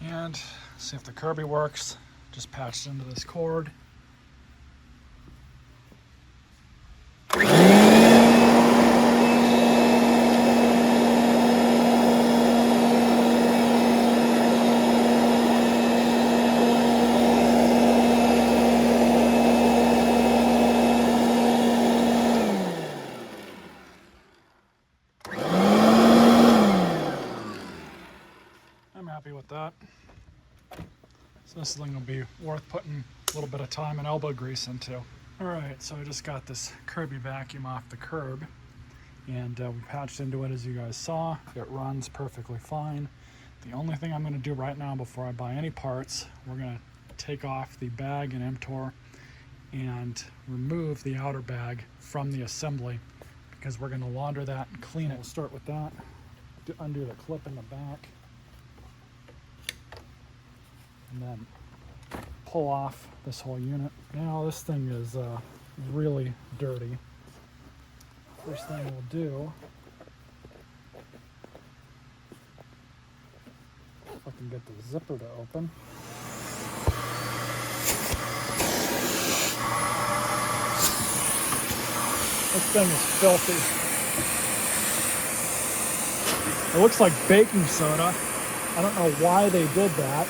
And see if the Kirby works. Just patched into this cord. I'm happy with that. So this thing will be worth putting a little bit of time and elbow grease into. All right, so I just got this Kirby vacuum off the curb, and we patched into it as you guys saw. It runs perfectly fine. The only thing I'm going to do right now before I buy any parts, we're going to take off the bag and emptor and remove the outer bag from the assembly, because we're going to launder that and clean it. We'll start with that. Undo the clip in the back, and then pull off this whole unit. Now this thing is really dirty. First thing we'll do, if I can get the zipper to open. This thing is filthy. It looks like baking soda. I don't know why they did that.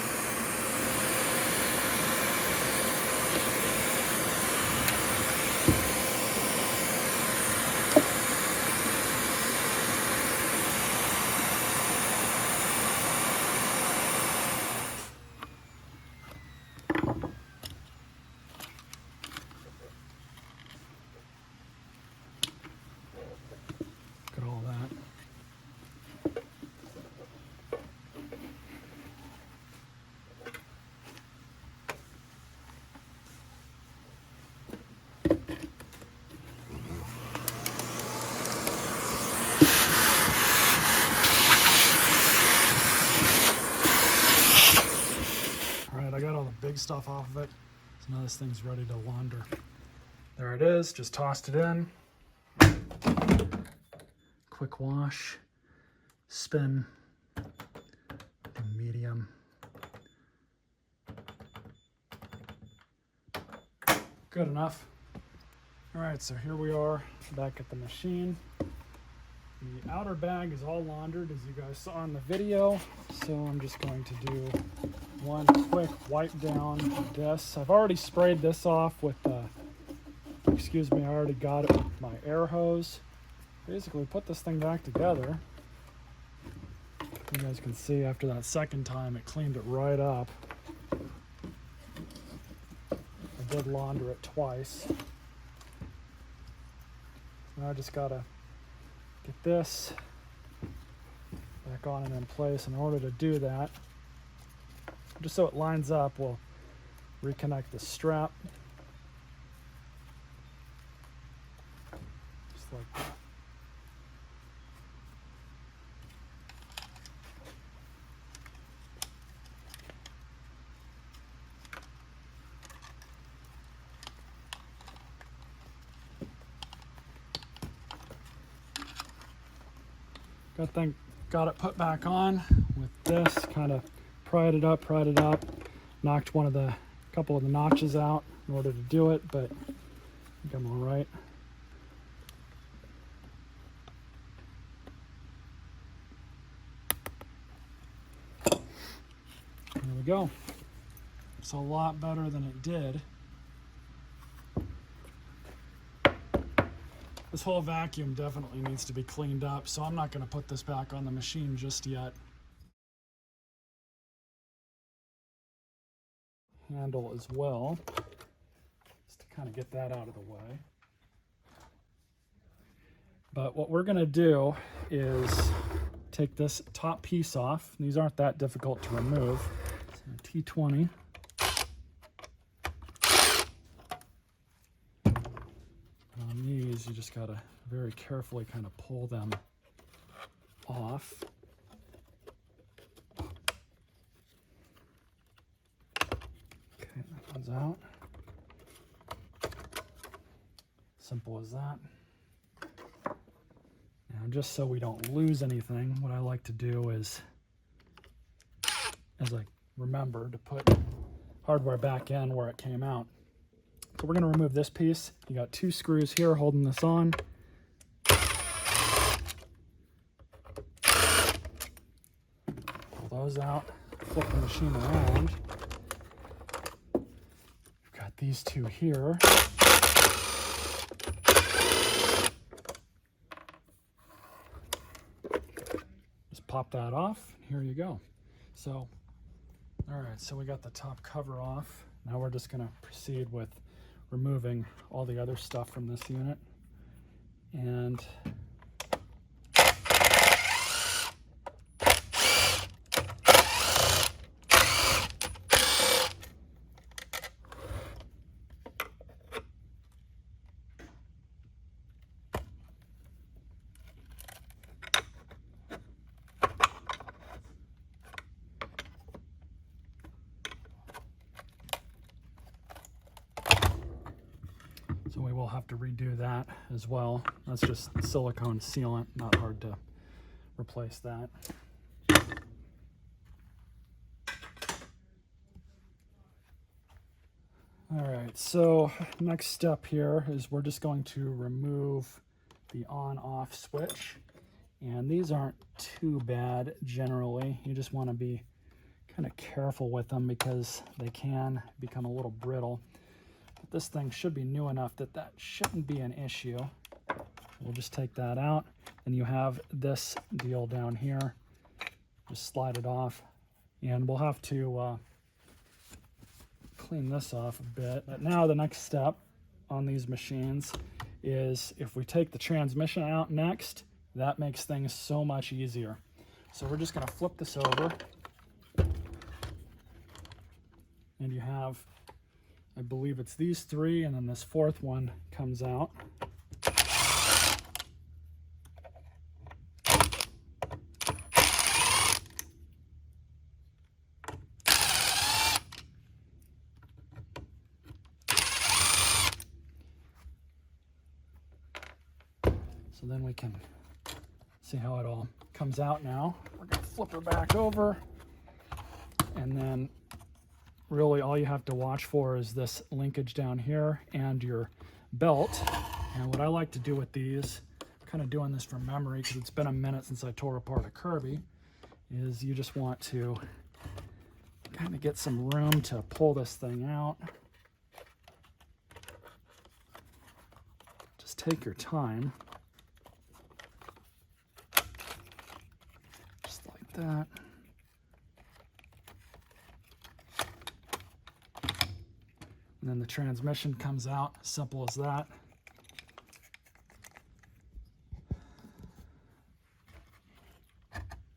Look at all that. I got all the big stuff off of it, so now this thing's ready to launder. There it is, just tossed it in. Quick wash, spin, do medium. Good enough. All right, so here we are back at the machine. The outer bag is all laundered, as you guys saw in the video, so I'm just going to do one quick wipe down of this. I've already sprayed this off with excuse me, I already got it with my air hose. Basically put this thing back together. You guys can see after that second time it cleaned it right up. I did launder it twice. Now I just gotta get this back on and in place. In order to do that, just so it lines up, we'll reconnect the strap. Just like that. Got it put back on with this, kind of pried it up, knocked couple of the notches out in order to do it, but I think I'm all right. There we go. It's a lot better than it did. This whole vacuum definitely needs to be cleaned up, so I'm not going to put this back on the machine just yet. Handle as well, just to kind of get that out of the way. But what we're going to do is take this top piece off. These aren't that difficult to remove. So T20. On these, you just got to very carefully kind of pull them off. Okay, that one's out. Simple as that. Now, just so we don't lose anything, what I like to do is, as I remember to put hardware back in where it came out. So we're going to remove this piece. You got 2 screws here holding this on. Pull those out, flip the machine around. We've got these 2 here. Just pop that off, and here you go. So, all right, so we got the top cover off. Now we're just going to proceed with removing all the other stuff from this unit. And so we will have to redo that as well. That's just silicone sealant, not hard to replace that. All right, so next step here is we're just going to remove the on-off switch. And these aren't too bad generally. You just want to be kind of careful with them because they can become a little brittle. But this thing should be new enough that that shouldn't be an issue. We'll just take that out. And you have this deal down here. Just slide it off. And we'll have to clean this off a bit. But now the next step on these machines is if we take the transmission out next, that makes things so much easier. So we're just going to flip this over. And you have, I believe it's these 3, and then this 4th one comes out. So then we can see how it all comes out now. We're going to flip her back over, and then really all you have to watch for is this linkage down here and your belt. And what I like to do with these, I'm kind of doing this from memory because it's been a minute since I tore apart a Kirby, is you just want to kind of get some room to pull this thing out. Just take your time. That. And then the transmission comes out, simple as that.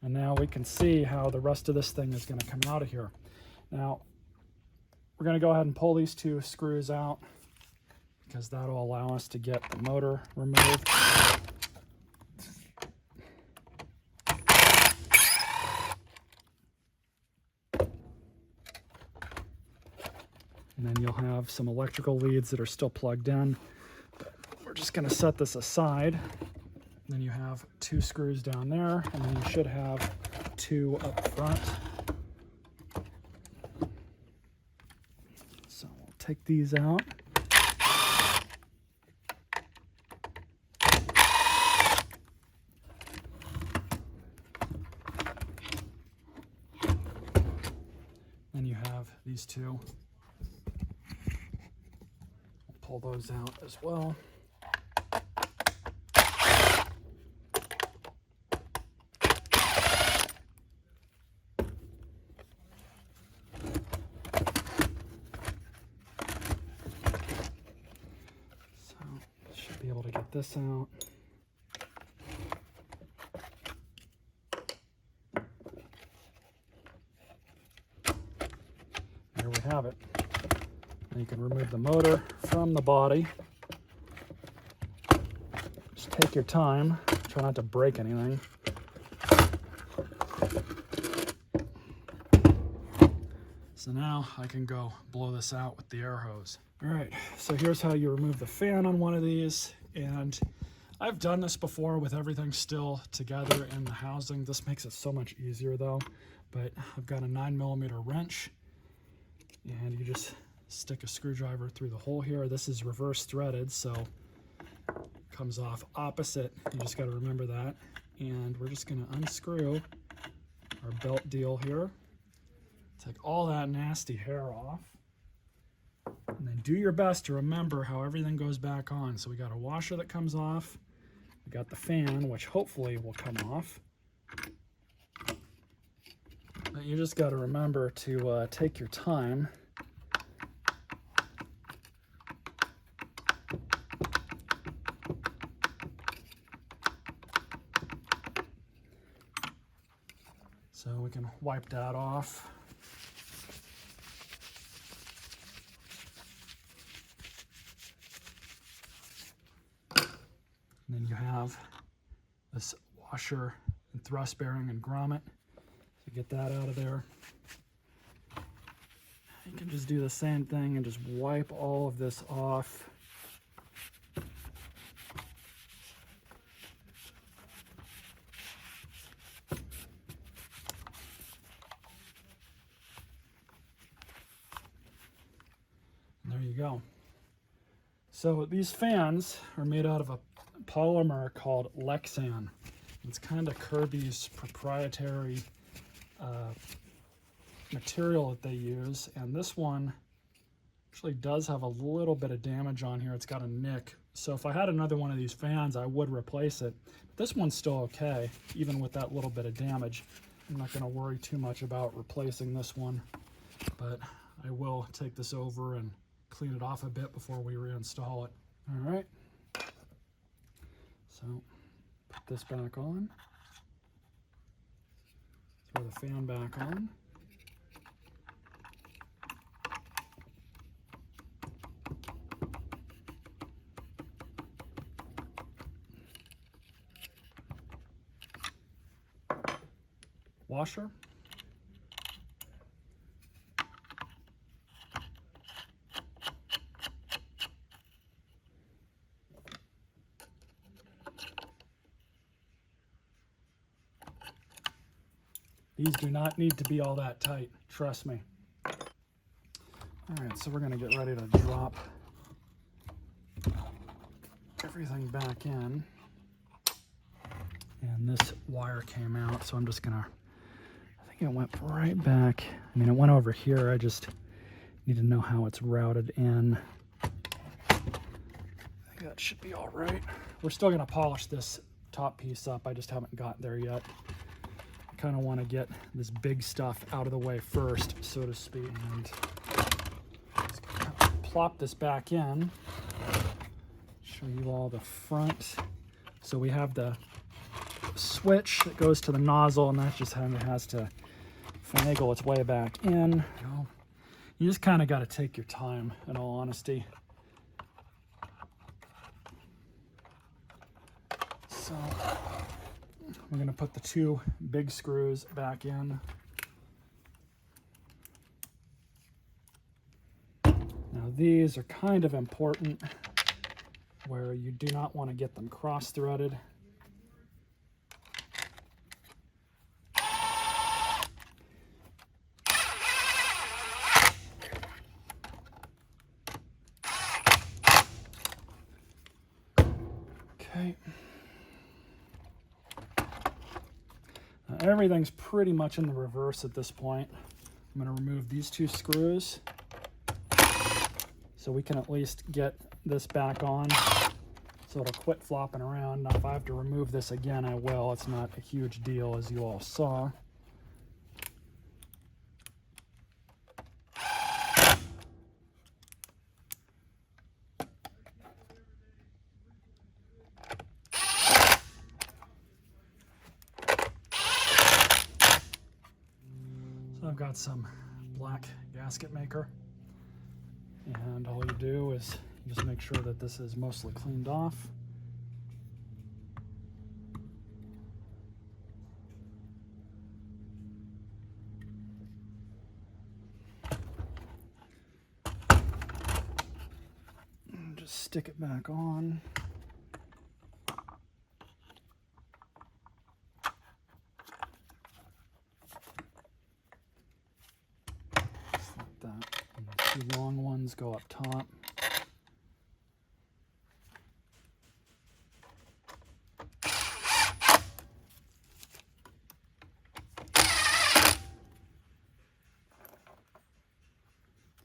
And now we can see how the rest of this thing is going to come out of here. Now, we're going to go ahead and pull these 2 screws out because that'll allow us to get the motor removed. And then you'll have some electrical leads that are still plugged in. We're just going to set this aside. Then you have 2 screws down there, and then you should have 2 up front. So we'll take these out. Then you have these 2. Pull those out as well. So, should be able to get this out. There we have it. You can remove the motor from the body. Just take your time. Try not to break anything. So now I can go blow this out with the air hose. All right, so here's how you remove the fan on one of these. And I've done this before with everything still together in the housing. This makes it so much easier though. But I've got a 9mm wrench, and you just stick a screwdriver through the hole here. This is reverse threaded, so it comes off opposite. You just got to remember that. And we're just going to unscrew our belt deal here. Take all that nasty hair off. And then do your best to remember how everything goes back on. So we got a washer that comes off. We got the fan, which hopefully will come off. But you just got to remember to take your time. So we can wipe that off. And then you have this washer and thrust bearing and grommet. So get that out of there. You can just do the same thing and just wipe all of this off. And there you go. So these fans are made out of a polymer called Lexan. It's kind of Kirby's proprietary material that they use, and this one actually does have a little bit of damage on here. It's got a nick, so if I had another one of these fans I would replace it. This one's still okay, even with that little bit of damage. I'm not going to worry too much about replacing this one, but I will take this over and clean it off a bit before we reinstall it. All right, so put this back on, throw the fan back on. Washer. These do not need to be all that tight, trust me. All right, so we're gonna get ready to drop everything back in. And this wire came out, so I'm just gonna, I think it went right back. I mean, it went over here. I just need to know how it's routed in. I think that should be all right. We're still gonna polish this top piece up. I just haven't got there yet. I kind of want to get this big stuff out of the way first, so to speak. And just kind of plop this back in. Show you all the front. So we have the switch that goes to the nozzle, and that just kind of has to finagle its way back in. You just kind of got to take your time, in all honesty. So we're going to put the two big screws back in. Now these are kind of important, where you do not want to get them cross-threaded. Okay. Everything's pretty much in the reverse at this point. I'm going to remove these two screws so we can at least get this back on so it'll quit flopping around. Now if I have to remove this again, I will. It's not a huge deal, as you all saw. I've got some black gasket maker, and all you do is just make sure that this is mostly cleaned off. And just stick it back on. Two long ones go up top.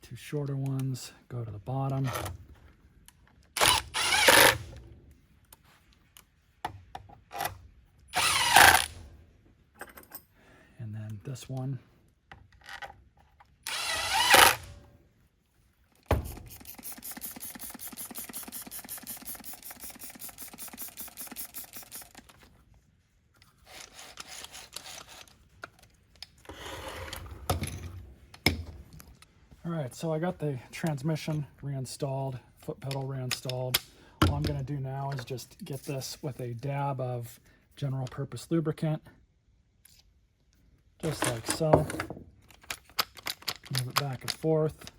Two shorter ones go to the bottom. And then this one. All right, so I got the transmission reinstalled, foot pedal reinstalled. All I'm going to do now is just get this with a dab of general purpose lubricant, just like so. Move it back and forth.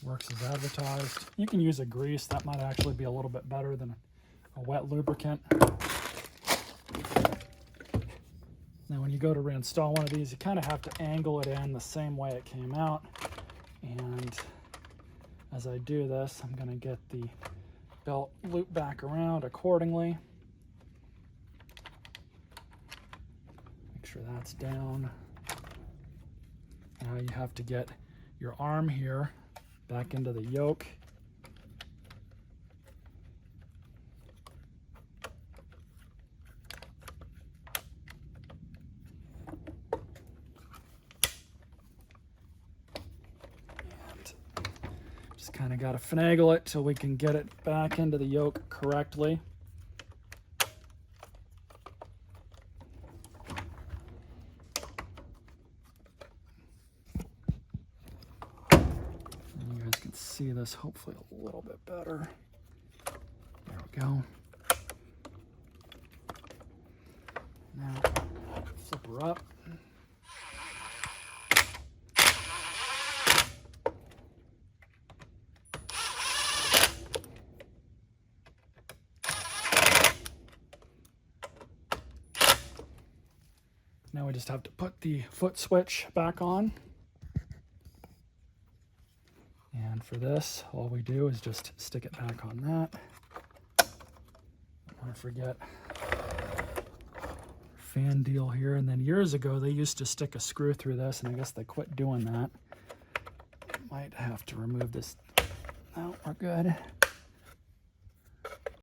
Works as advertised. You can use a grease. That might actually be a little bit better than a wet lubricant. Now when you go to reinstall one of these, you kind of have to angle it in the same way it came out. And as I do this, I'm going to get the belt loop back around accordingly. Make sure that's down. Now you have to get your arm here back into the yoke. And just kind of got to finagle it till we can get it back into the yoke correctly. See this hopefully a little bit better. There we go. Now flip her up. Now we just have to put the foot switch back on. And for this, all we do is just stick it back on that. Don't want to forget fan deal here. And then years ago, they used to stick a screw through this, and I guess they quit doing that. Might have to remove this. No, we're good.